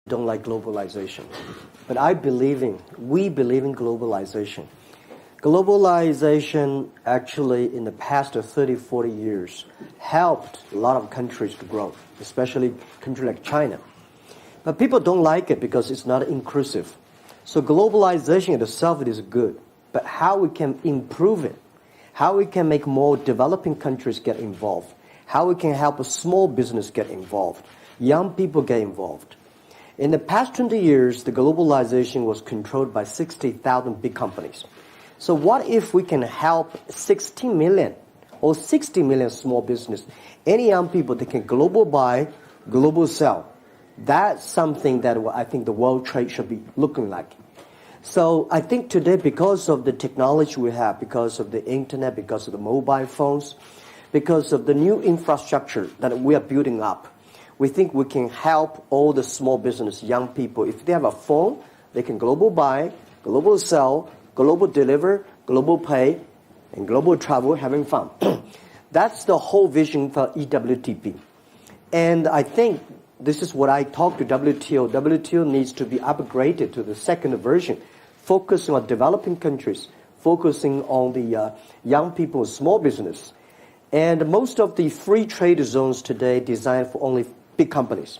don't like globalization. But we believe in globalization. Globalization actually in the past 30, 40 years helped a lot of countries to grow, especially countries like China. But people don't like it because it's not inclusive. So globalization itself is good, but how we can improve it, how we can make more developing countries get involved, how we can help a small business get involved, young people get involved. In the past 20 years, the globalization was controlled by 60,000 big companies. So what if we can help 60 million or 60 million small business, any young people that can global buy, global sell? That's something that I think the world trade should be looking like. So I think today, because of the technology we have, because of the internet, because of the mobile phones, because of the new infrastructure that we are building up, we think we can help all the small business, young people. If they have a phone, they can global buy, global sell, global deliver, global pay, and global travel, having fun. That's the whole vision for EWTP. And I think this is what I talked to WTO. WTO needs to be upgraded to the second version, focusing on developing countries, focusing on the young people, small business. And most of the free trade zones today designed for only big companies.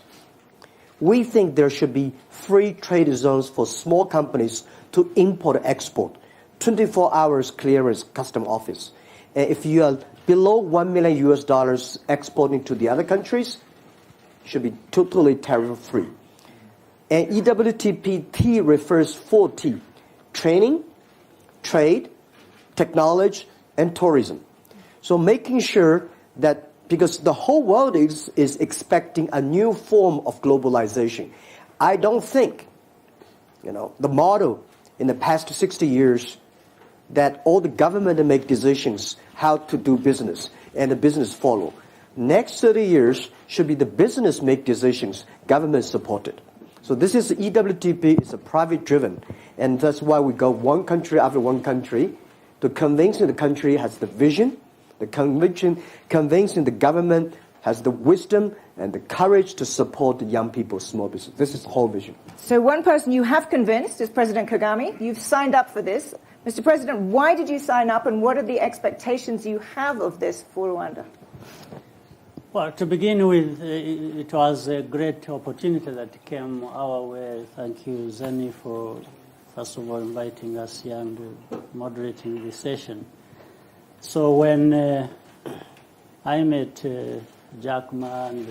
We think there should be free trade zones for small companies to import and export, 24 hours clearance custom office. And if you are below $1 million US exporting to the other countries, it should be totally tariff free. And EWTP refers 4 T: training, trade, technology, and tourism. So making sure that, because the whole world is expecting a new form of globalization. I don't think, the model in the past 60 years that all the government make decisions how to do business and the business follow. Next 30 years should be the business make decisions, government supported. So this is EWTP, it's a private driven, and that's why we go one country after one country to convince the country has the vision, the convincing the government has the wisdom and the courage to support the young people, small business. This is the whole vision. So one person you have convinced is President Kagame. You've signed up for this. Mr. President, why did you sign up, and what are the expectations you have of this for Rwanda? Well, to begin with, it was a great opportunity that came our way. Thank you, Zeni, for, first of all, inviting us here and moderating this session. So when I met Jack Ma, and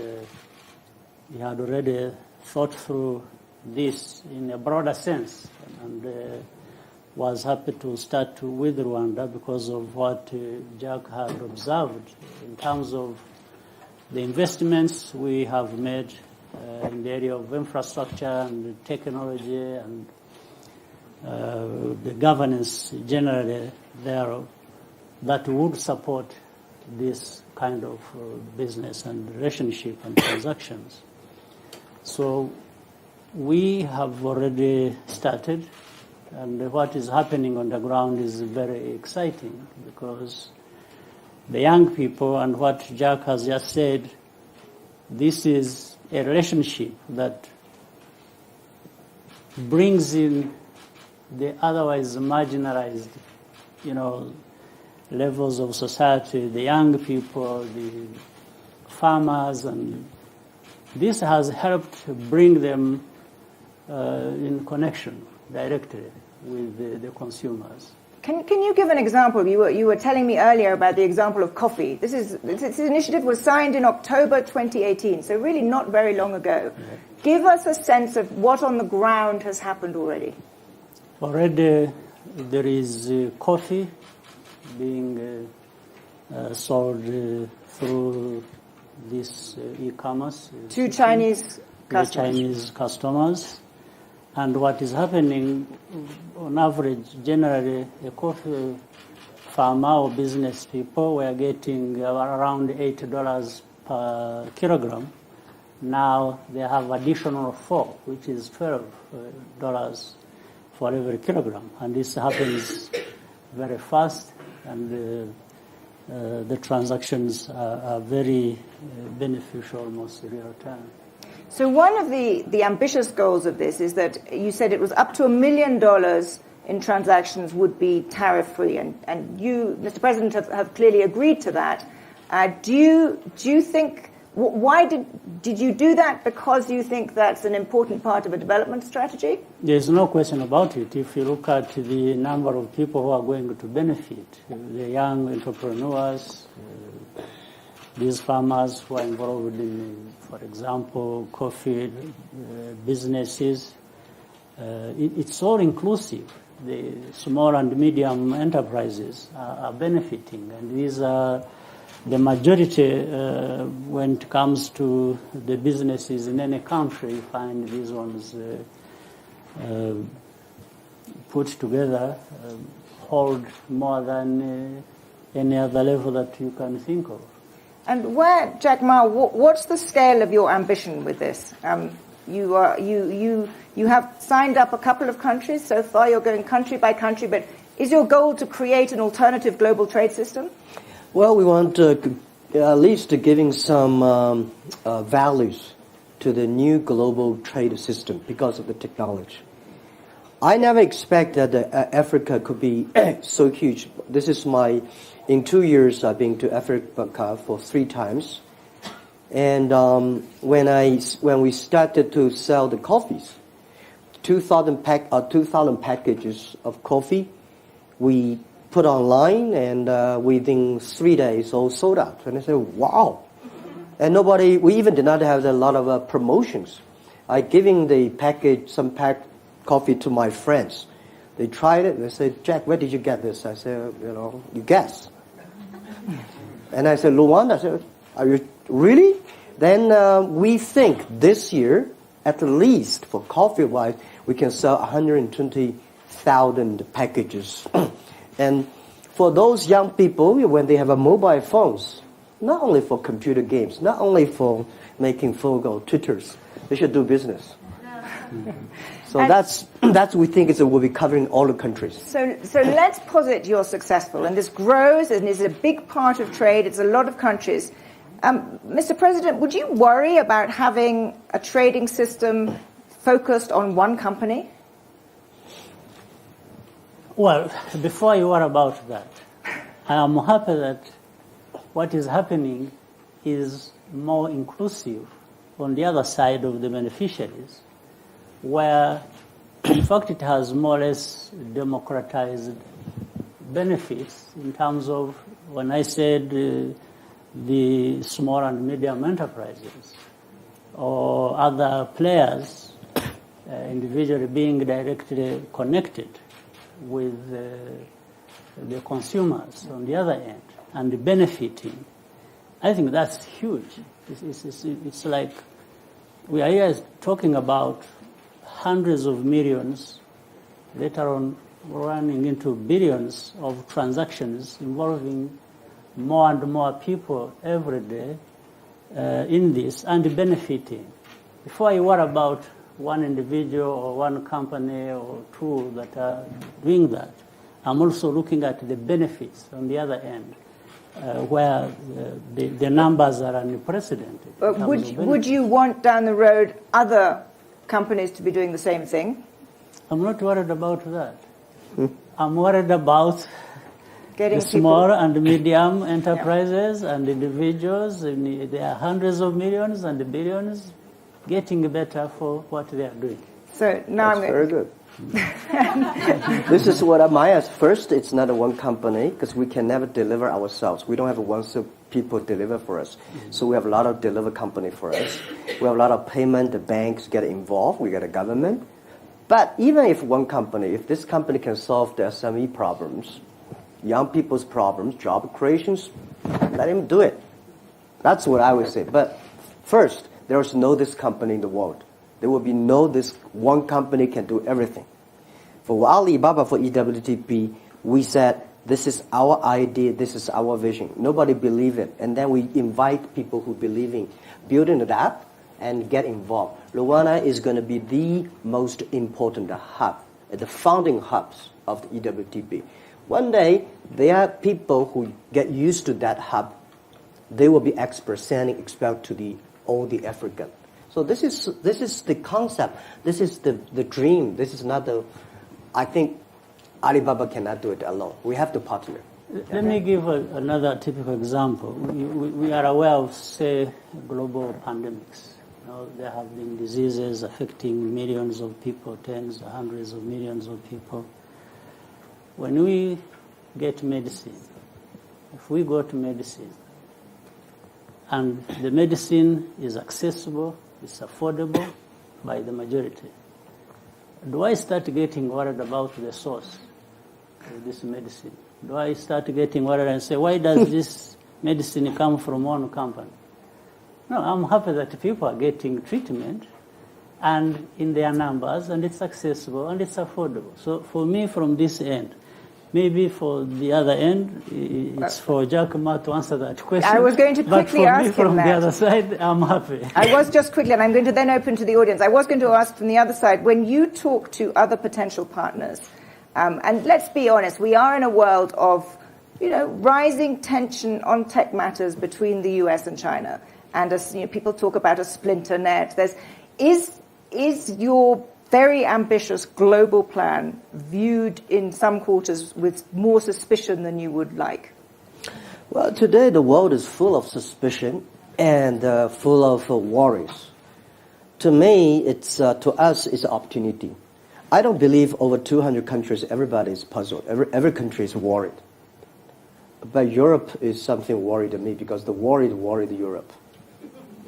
he had already thought through this in a broader sense, and was happy to start with Rwanda because of what Jack had observed in terms of the investments we have made in the area of infrastructure and technology and the governance generally thereof, that would support this kind of business and relationship and transactions. So we have already started, and what is happening on the ground is very exciting because the young people, and what Jack has just said, this is a relationship that brings in the otherwise marginalized, levels of society, the young people, the farmers, and this has helped bring them in connection directly with the consumers. Can you give an example? You were telling me earlier about the example of coffee. This initiative was signed in October 2018, so really not very long ago. Yeah. Give us a sense of what on the ground has happened already. Already there is coffee being sold through this e-commerce. To Chinese customers. Chinese customers. And what is happening, on average, generally, a coffee farmer or business people were getting around $8 per kilogram. Now they have additional 4, which is $12 for every kilogram. And this happens very fast, and the transactions are very beneficial, almost real time. So one of the ambitious goals of this is that you said it was up to $1 million in transactions would be tariff-free, and you, Mr. President, have clearly agreed to that. Do you think, why did you do that? Because you think that's an important part of a development strategy? There's no question about it. If you look at the number of people who are going to benefit, the young entrepreneurs, these farmers who are involved in, for example, coffee businesses, it's all inclusive. The small and medium enterprises are benefiting, and these are the majority when it comes to the businesses in any country. You find these ones put together hold more than any other level that you can think of. And Jack Ma, what's the scale of your ambition with this? You have signed up a couple of countries so far. You're going country by country, but is your goal to create an alternative global trade system? Well, we want at least giving some values to the new global trade system because of the technology. I never expected that Africa could be so huge. This is in 2 years I've been to Africa for 3 times. And when we started to sell the coffees, 2,000 packages of coffee, we put online, and within 3 days all sold out. And I said, wow. And we even did not have a lot of promotions. I giving the some coffee to my friends. They tried it and they said, Jack, where did you get this? I said, you guess. And I said, Luanda. I said, are you really? Then we think this year, at least for coffee-wise, we can sell 120,000 packages. And for those young people, when they have mobile phones, not only for computer games, not only for making phone call Twitters, they should do business. So that's we think will be covering all the countries. So let's posit you're successful, and this grows and is a big part of trade. It's a lot of countries. Mr. President, would you worry about having a trading system focused on one company? Well, before you worry about that, I am happy that what is happening is more inclusive on the other side of the beneficiaries, where in fact it has more or less democratized benefits in terms of, when I said the small and medium enterprises or other players individually being directly connected with the consumers on the other end and benefiting. I think that's huge. It's like we are here talking about hundreds of millions, later on running into billions of transactions involving more and more people every day in this and benefiting. Before you worry about one individual or one company or two that are doing that, I'm also looking at the benefits on the other end, where the numbers are unprecedented. Would you want down the road other companies to be doing the same thing? I'm not worried about that. I'm worried about getting the small and medium enterprises and individuals. There are hundreds of millions and billions getting better for what they are doing. So now That's very good. This is what I might ask. First, it's not a one company because we can never deliver ourselves. We don't have one people deliver for us. So we have a lot of deliver company for us. We have a lot of payment. The banks get involved. We get a government. But even if one company, if this company can solve the SME problems, young people's problems, job creations, let him do it. That's what I would say. But first, there is no this company in the world. There will be no this one company can do everything. For Alibaba, for EWTP, we said, this is our idea, this is our vision. Nobody believed it. And then we invite people who believe in building it up and get involved. Luanda is going to be the most important hub, the founding hubs of the EWTP. One day, there are people who get used to that hub. They will be experts sending expert to all the African. So this is the concept. This is the dream. This is not the. I think Alibaba cannot do it alone. We have to partner. Let me give another typical example. We are aware of, say, global pandemics. There have been diseases affecting millions of people, tens, hundreds of millions of people. When we get medicine, if we go to medicine, and the medicine is accessible, it's affordable by the majority, do I start getting worried about the source of this medicine? Do I start getting worried and say, why does this medicine come from one company? No, I'm happy that people are getting treatment and in their numbers, and it's accessible and it's affordable. So for me, from this end, maybe for the other end, it's for Giacomo to answer that question. I was going to quickly ask him But for me, from that. the other side, I'm happy. I was just quickly, and I'm going to then open to the audience. I was going to ask from the other side, when you talk to other potential partners, and let's be honest, we are in a world of, rising tension on tech matters between the US and China. And as people talk about a splinter net, is your very ambitious global plan viewed in some quarters with more suspicion than you would like? Well, today the world is full of suspicion and full of worries. To me, to us, it's an opportunity. I don't believe over 200 countries, everybody is puzzled. Every country is worried. But Europe is something worried to me because the worried Europe.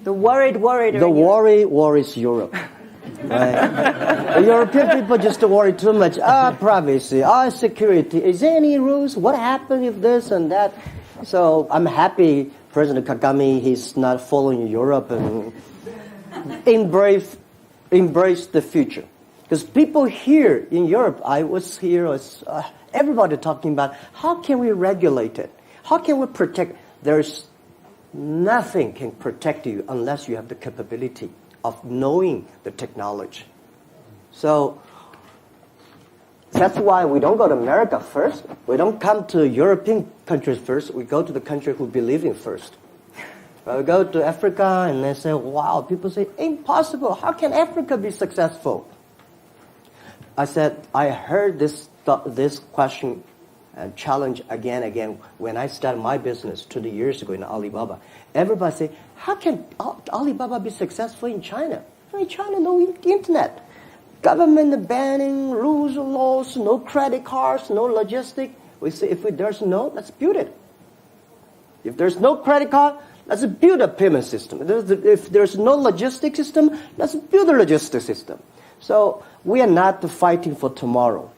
The worried The worry worries Europe. Right? The European people just worry too much. Privacy, security. Is there any rules? What happens if this and that? So I'm happy President Kagame, he's not following Europe and embrace the future. Because people here in Europe, I was here, everybody talking about how can we regulate it? How can we protect? There's nothing can protect you unless you have the capability of knowing the technology. So that's why we don't go to America first. We don't come to European countries first. We go to the country who believe in first. We go to Africa and they say, wow, people say, impossible. How can Africa be successful? I said, I heard this question and challenge again when I started my business 20 years ago in Alibaba. Everybody say, how can Alibaba be successful in China? In China, no internet. Government banning, rules, laws, no credit cards, no logistic. We say, there's no, let's build it. If there's no credit card, let's build a payment system. If there's no logistic system, let's build a logistic system. So we are not fighting for tomorrow.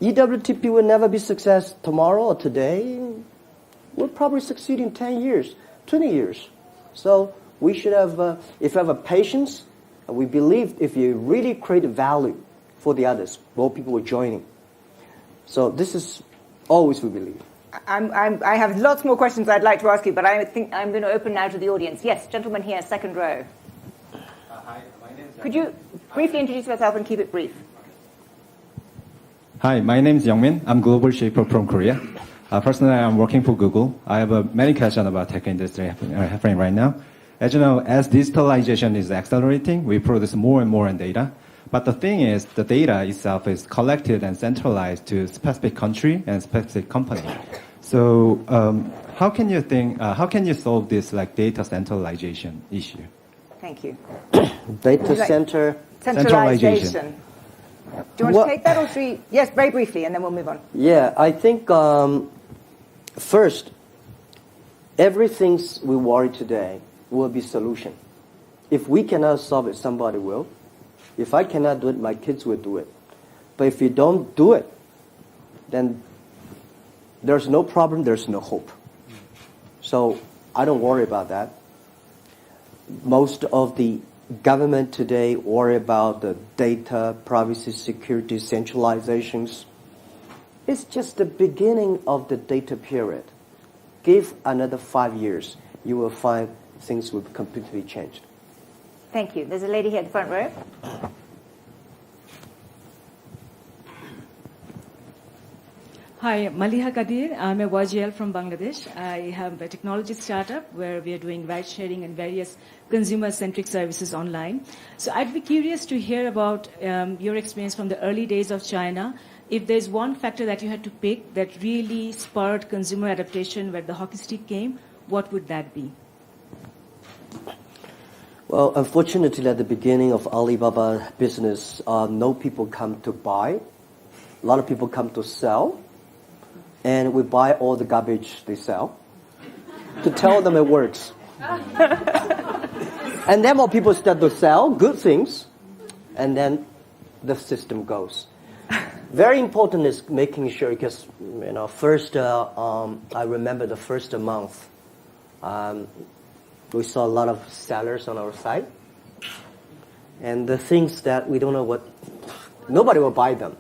EWTP will never be success tomorrow or today. We'll probably succeed in 10 years, 20 years. So we should have, if you have a patience, we believe if you really create value for the others, more people will join in. So this is always we believe. I have lots more questions I'd like to ask you, but I think I'm going to open now to the audience. Yes, gentleman here, second row. Hi, my name is. Could you briefly introduce yourself and keep it brief? Hi, my name is Youngmin. I'm global shaper from Korea. Personally, I'm working for Google. I have many questions about tech industry happening right now. As you know, as digitalization is accelerating, we produce more and more data. But the thing is, the data itself is collected and centralized to specific country and specific company. So, how can you solve this data centralization issue? Thank you. Data center Centralization. Do you want to take that or should we? Yes, very briefly, and then we'll move on. Yeah, I think first, everything we worry today will be solution. If we cannot solve it, somebody will. If I cannot do it, my kids will do it. But if you don't do it, then there's no problem, there's no hope. So I don't worry about that. Most of the government today worry about the data, privacy, security, centralizations. It's just the beginning of the data period. Give another 5 years, you will find things will completely changed. Thank you. There's a lady here at the front row. Hi, Maliha Kadir. I'm a YGL from Bangladesh. I have a technology startup where we are doing ride sharing and various consumer-centric services online. So I'd be curious to hear about your experience from the early days of China. If there's one factor that you had to pick that really spurred consumer adaptation where the hockey stick came, what would that be? Well, unfortunately, at the beginning of Alibaba business, no people come to buy. A lot of people come to sell. And we buy all the garbage they sell to tell them it works. And then more people start to sell good things, and then the system goes. Very important is making sure, because first I remember the first month, we saw a lot of sellers on our site, and the things that we don't know what, nobody will buy them.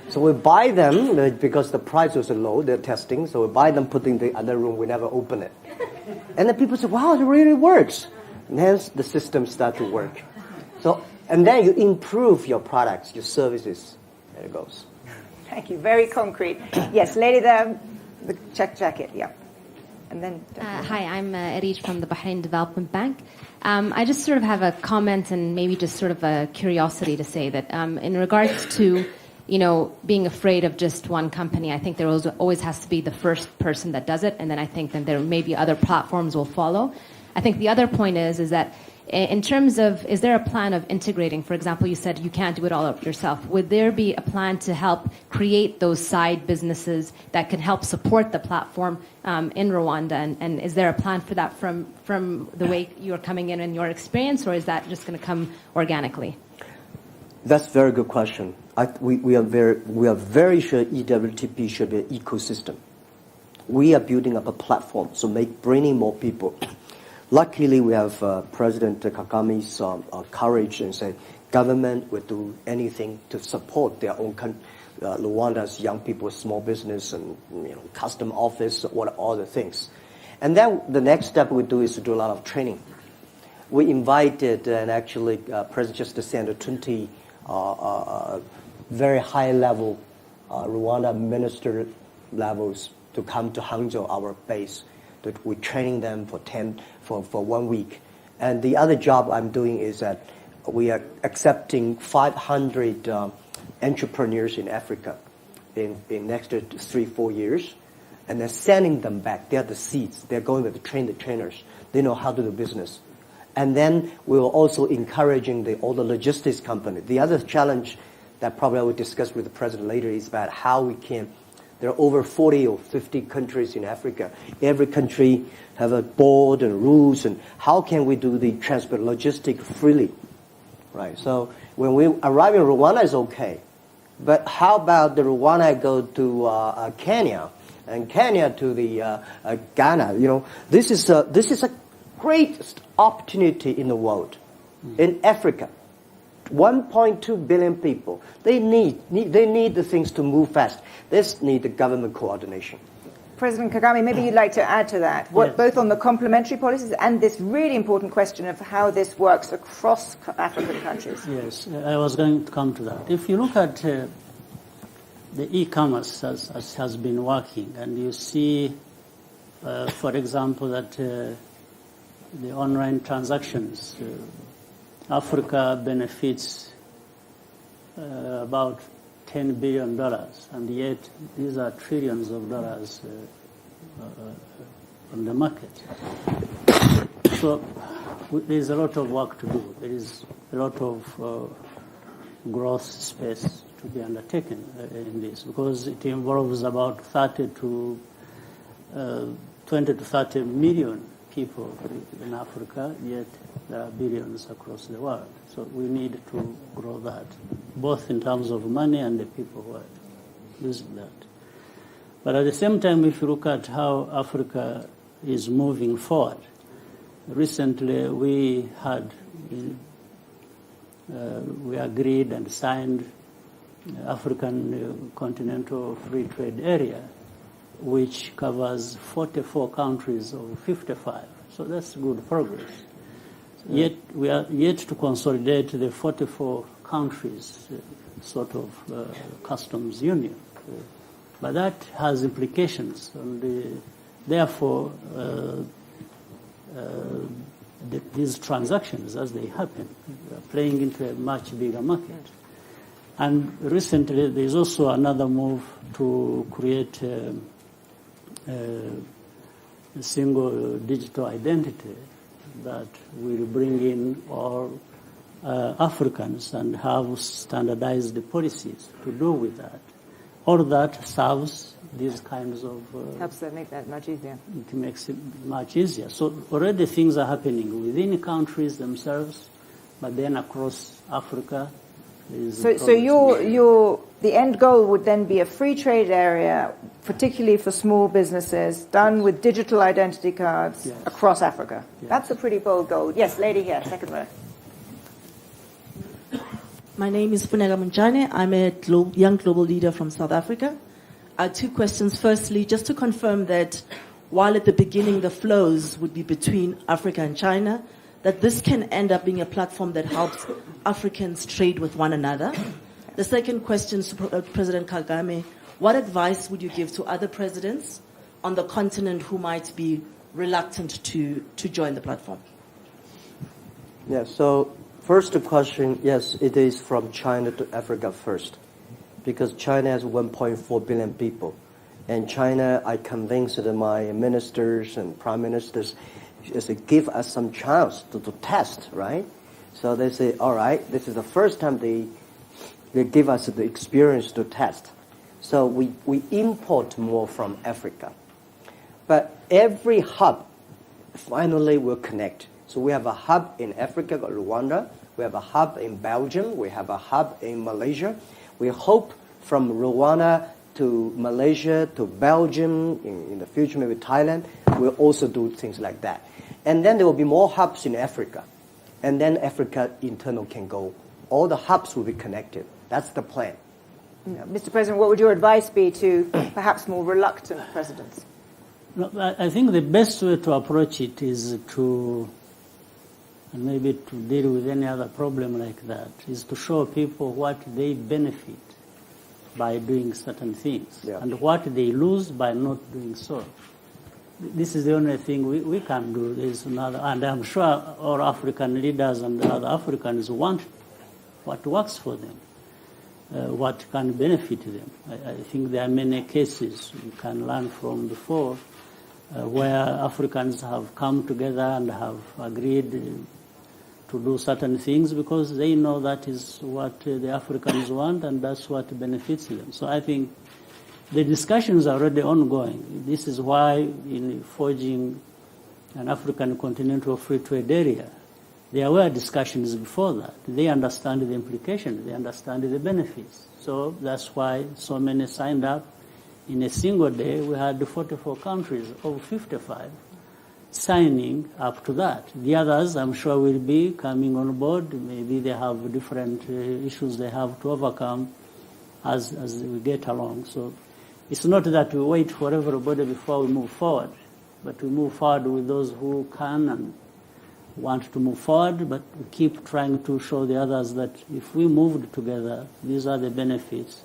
So we buy them because the price was low, they're testing, so we buy them, put in the other room, we never open it. And then people say, wow, it really works. And hence the system start to work. So, and then you improve your products, your services. There it goes. Thank you. Very concrete. Yes, lady there, the check jacket, yeah. And then... Hi, I'm Arij from the Bahrain Development Bank. I just sort of have a comment and maybe just sort of a curiosity to say that in regards to being afraid of just one company. I think there always has to be the first person that does it, and then I think that there maybe other platforms will follow. I think the other point is that in terms of, is there a plan of integrating? For example, you said you can't do it all up yourself. Would there be a plan to help create those side businesses that can help support the platform in Rwanda? And is there a plan for that from the way you're coming in your experience, or is that just going to come organically? That's a very good question. We are very sure EWTP should be an ecosystem. We are building up a platform, so bringing more people. Luckily, we have President Kagame's courage and say government will do anything to support their own Rwanda's young people, small business, and custom office, all the things. And then the next step we do is to do a lot of training. We invited and actually President just sent 20 very high-level Rwanda minister levels to come to Hangzhou, our base. That we're training them for 1 week. And the other job I'm doing is that we are accepting 500 entrepreneurs in Africa in next 3-4 years, and then sending them back. They're the seeds. They're going to train the trainers. They know how to do business. And then we will also encouraging all the logistics company. The other challenge that probably I will discuss with the president later is about how we can. There are over 40 or 50 countries in Africa. Every country have a board and rules, and how can we do the transport logistic freely, right? So when we arrive in Rwanda, it's okay, but how about the Rwanda go to Kenya, and Kenya to the Ghana? This is a great opportunity in the world, in Africa. 1.2 billion people. They need the things to move fast. They need the government coordination. President Kagame, maybe you'd like to add to that, both on the complementary policies and this really important question of how this works across African countries. Yes, I was going to come to that. If you look at the e-commerce as has been working, and you see, for example, that the online transactions, Africa benefits about $10 billion, and yet these are trillions of dollars on the market. So there's a lot of work to do. There is a lot of growth space to be undertaken in this, because it involves about 20 to 30 million people in Africa, yet there are billions across the world. So we need to grow that, both in terms of money and the people who are using that. But at the same time, if you look at how Africa is moving forward, recently we agreed and signed African Continental Free Trade Area, which covers 44 countries of 55. So that's good progress. Yet we are yet to consolidate the 44 countries sort of customs union. But that has implications, and therefore these transactions, as they happen, are playing into a much bigger market. And recently, there's also another move to create a single digital identity that will bring in all Africans and have standardized policies to do with that. All that serves these kinds of... helps them make that much easier. It makes it much easier. So already things are happening within countries themselves, but then across Africa. So the end goal would then be a free trade area, particularly for small businesses, done with digital identity cards across Africa. Yes. That's a pretty bold goal. Yes, lady here, second row. My name is Funega Munjane. I'm a young global leader from South Africa. Two questions. Firstly, just to confirm that while at the beginning the flows would be between Africa and China, that this can end up being a platform that helps Africans trade with one another. The second question to President Kagame, what advice would you give to other presidents on the continent who might be reluctant to join the platform? Yeah, so first question, yes, it is from China to Africa first, because China has 1.4 billion people. And China, I convinced my ministers and prime ministers, is to give us some chance to test, right? So they say, all right, this is the first time they give us the experience to test. So we import more from Africa. But every hub finally will connect. So we have a hub in Africa, Rwanda. We have a hub in Belgium. We have a hub in Malaysia. We hope from Rwanda to Malaysia to Belgium, in the future maybe Thailand, we'll also do things like that. And then there will be more hubs in Africa. And then Africa internal can go. All the hubs will be connected. That's the plan. Mr. President, what would your advice be to perhaps more reluctant presidents? No, I think the best way to approach it is to, and maybe to deal with any other problem like that, is to show people what they benefit by doing certain things and what they lose by not doing so. This is the only thing we can do. There's another, and I'm sure all African leaders and other Africans want what works for them, what can benefit them. I think there are many cases we can learn from before where Africans have come together and have agreed to do certain things because they know that is what the Africans want and that's what benefits them. So I think the discussions are already ongoing. This is why in forging an African continental free trade area, there were discussions before that. They understand the implications, they understand the benefits. So that's why so many signed up. In a single day, we had 44 countries, over 55, signing up to that. The others, I'm sure, will be coming on board. Maybe they have different issues they have to overcome as we get along. So it's not that we wait for everybody before we move forward, but we move forward with those who can and want to move forward, but we keep trying to show the others that if we moved together, these are the benefits.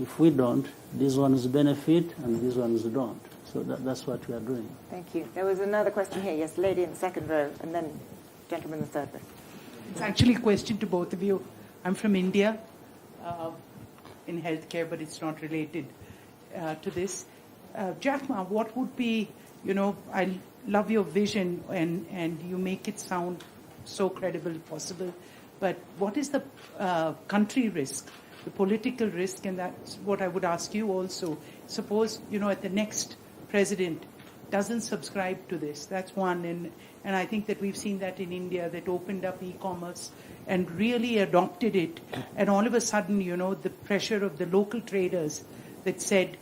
If we don't, these ones benefit and these ones don't. So that's what we are doing. Thank you. There was another question here. Yes, lady in the second row, and then gentleman in the third row. It's actually a question to both of you. I'm from India in healthcare, but it's not related to this. Jack Ma, what would be, I love your vision and you make it sound so credible possible, but what is the country risk, the political risk, and that's what I would ask you also. Suppose, at the next president doesn't subscribe to this. That's one. And I think that we've seen that in India, that opened up e-commerce and really adopted it. And all of a sudden, the pressure of the local traders that said,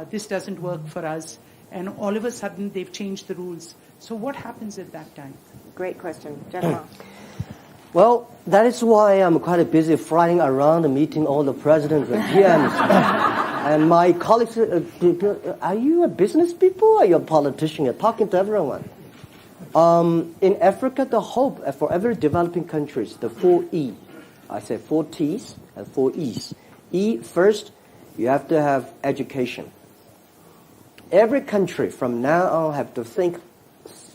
this doesn't work for us. And all of a sudden, they've changed the rules. So what happens at that time? Great question. Jack Ma. Well, that is why I'm quite busy flying around and meeting all the presidents and PMs. And my colleagues, are you a business people or are you a politician? You're talking to everyone. In Africa, the hope for every developing countries, the 4 E. I say 4 T's and 4 E's. E, first, You have to have education. Every country from now on have to think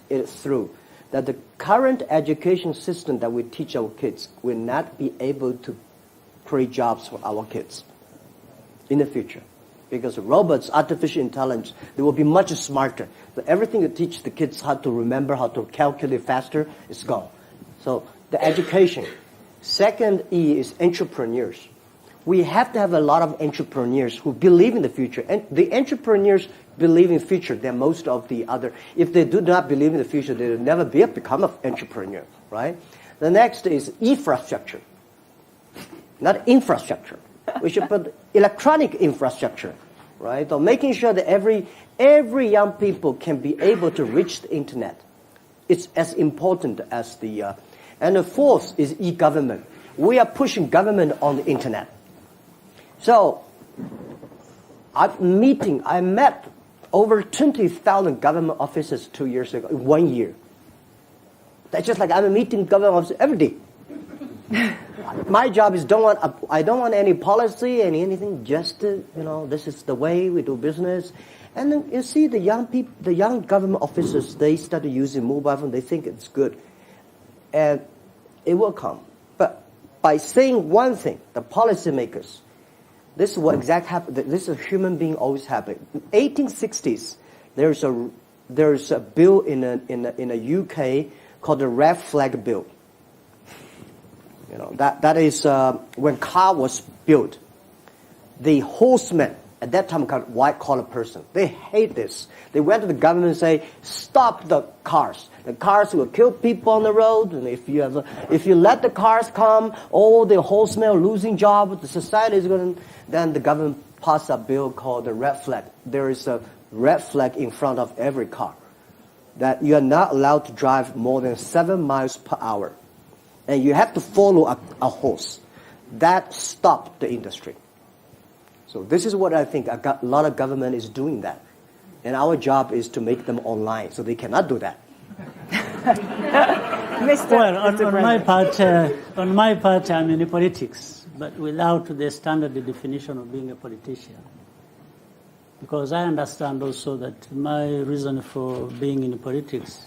it through, that the current education system that we teach our kids will not be able to create jobs for our kids in the future. Because robots, artificial intelligence, they will be much smarter. But everything you teach the kids how to remember, how to calculate faster, is gone. So the education. Second E is entrepreneurs. We have to have a lot of entrepreneurs who believe in the future. And the entrepreneurs believe in the future than most of the other. If they do not believe in the future, they will never become an entrepreneur, right? The next is infrastructure. Not infrastructure. We should put electronic infrastructure, right? So making sure that every young people can be able to reach the internet. It's as important as the... and the fourth is e-government. We are pushing government on the internet. So, I met over 20,000 government officers 2 years ago, 1 year. That's just like I'm meeting government officers every day. My job is I don't want any policy, anything, just this is the way we do business. And then you see the young government officers, they started using mobile phone, they think it's good. And it will come. But by saying one thing, the policymakers, this is what exactly happened. This is a human being always happening. In 1860s, there's a bill in the UK called the Red Flag Bill. That is when car was built. The horsemen at that time called white collar person. They hate this. They went to the government and say, stop the cars. The cars will kill people on the road, and if you let the cars come, all the horsemen are losing jobs. The society is going to. Then the government passed a bill called the red flag. There is a red flag in front of every car that you are not allowed to drive more than 7 miles per hour, and you have to follow a horse. That stopped the industry. So this is what I think a lot of government is doing that, and our job is to make them online, so they cannot do that. Well, on my part, I'm in politics, but without the standard definition of being a politician. Because I understand also that my reason for being in politics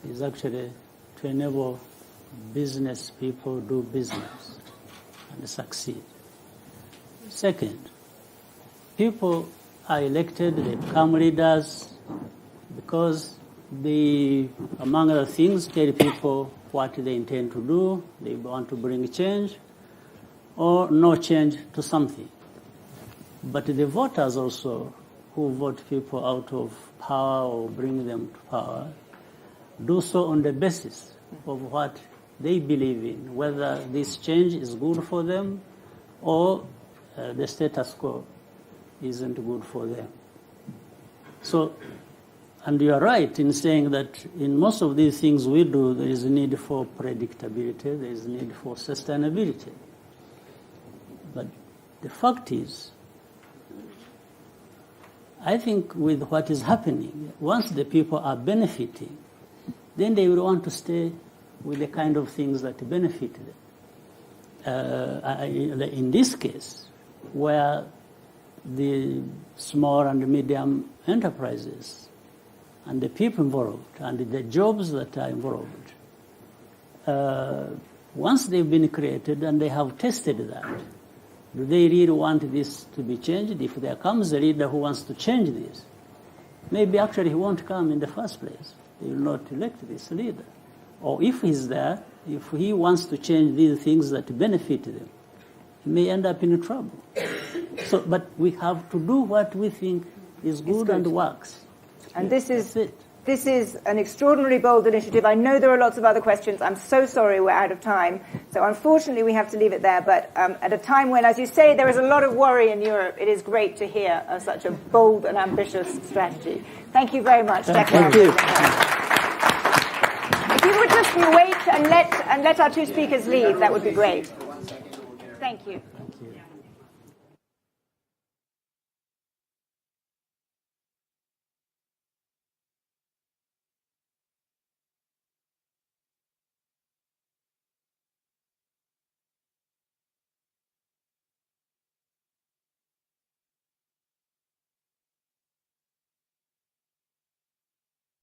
is actually to enable business people do business and succeed. Second, people are elected, they become leaders because they, among other things, tell people what they intend to do. They want to bring change or no change to something. But the voters also, who vote people out of power or bring them to power, do so on the basis of what they believe in, whether this change is good for them or the status quo isn't good for them. So, and you are right in saying that in most of these things we do, there is a need for predictability, there is a need for sustainability. But the fact is, I think with what is happening, once the people are benefiting, then they will want to stay with the kind of things that benefit them. In this case, where the small and medium enterprises and the people involved and the jobs that are involved, once they've been created and they have tested that, do they really want this to be changed? If there comes a leader who wants to change this, maybe actually he won't come in the first place. They will not elect this leader. Or if he's there, if he wants to change these things that benefit them, he may end up in trouble. So, but we have to do what we think is good and works. And this is an extraordinarily bold initiative. I know there are lots of other questions. I'm so sorry we're out of time. So unfortunately we have to leave it there. But at a time when, as you say, there is a lot of worry in Europe, it is great to hear such a bold and ambitious strategy. Thank you very much. Thank you. If you would just wait and let our two speakers leave, that would be great. Thank you. Thank you.